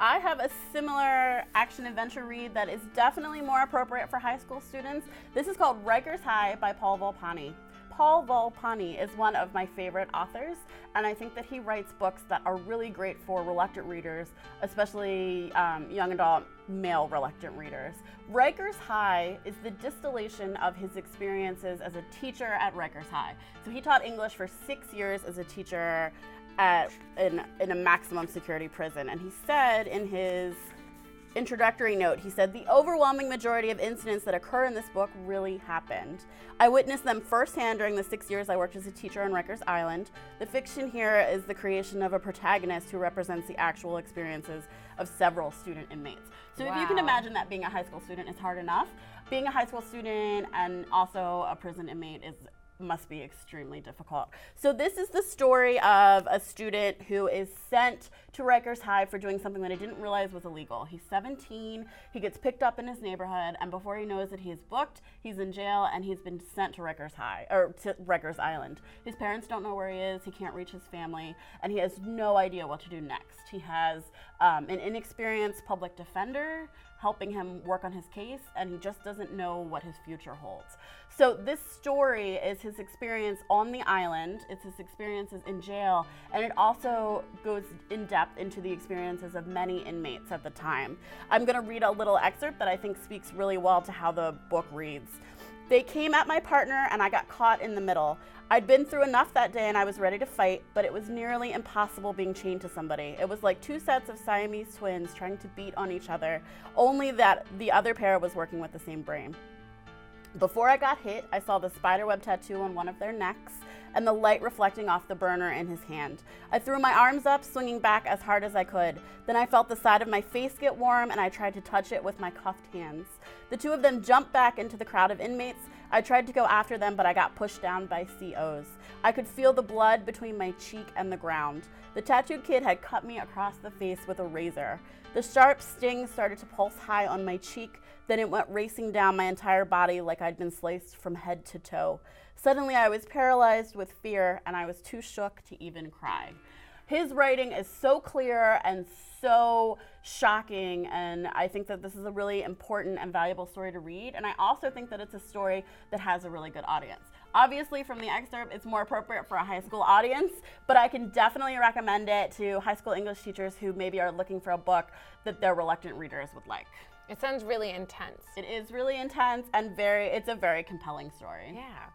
I have a similar action-adventure read that is definitely more appropriate for high school students. This is called Rikers High by Paul Volponi. Paul Volponi is one of my favorite authors, and I think that he writes books that are really great for reluctant readers, especially young adult male reluctant readers. Rikers High is the distillation of his experiences as a teacher at Rikers High. So he taught English for 6 years as a teacher in a maximum security prison, and he said in his introductory note, he said, "The overwhelming majority of incidents that occur in this book really happened. I witnessed them firsthand during the 6 years I worked as a teacher on Rikers Island. The fiction here is the creation of a protagonist who represents the actual experiences of several student inmates." So if you can imagine that being a high school student is hard enough, being a high school student and also a prison inmate must be extremely difficult. So this is the story of a student who is sent to Rikers High for doing something that I didn't realize was illegal. He's 17, he gets picked up in his neighborhood, and before he knows it, he's booked, he's in jail, and he's been sent to Rikers High, or to Rikers Island. His parents don't know where he is, he can't reach his family, and he has no idea what to do next. He has an inexperienced public defender helping him work on his case, and he just doesn't know what his future holds. So this story is his experience on the island, it's his experiences in jail, and it also goes in depth into the experiences of many inmates at the time. I'm gonna read a little excerpt that I think speaks really well to how the book reads. "They came at my partner and I got caught in the middle. I'd been through enough that day and I was ready to fight, but it was nearly impossible being chained to somebody. It was like two sets of Siamese twins trying to beat on each other, only that the other pair was working with the same brain. Before I got hit, I saw the spiderweb tattoo on one of their necks and the light reflecting off the burner in his hand. I threw my arms up, swinging back as hard as I could. Then I felt the side of my face get warm and I tried to touch it with my cuffed hands. The two of them jumped back into the crowd of inmates. I tried to go after them, but I got pushed down by COs. I could feel the blood between my cheek and the ground. The tattooed kid had cut me across the face with a razor. The sharp sting started to pulse high on my cheek, then it went racing down my entire body like I'd been sliced from head to toe. Suddenly I was paralyzed with fear and I was too shook to even cry." His writing is so clear and so shocking, and I think that this is a really important and valuable story to read, and I also think that it's a story that has a really good audience. Obviously, from the excerpt, it's more appropriate for a high school audience, but I can definitely recommend it to high school English teachers who maybe are looking for a book that their reluctant readers would like. It sounds really intense. It is really intense and it's a very compelling story. Yeah.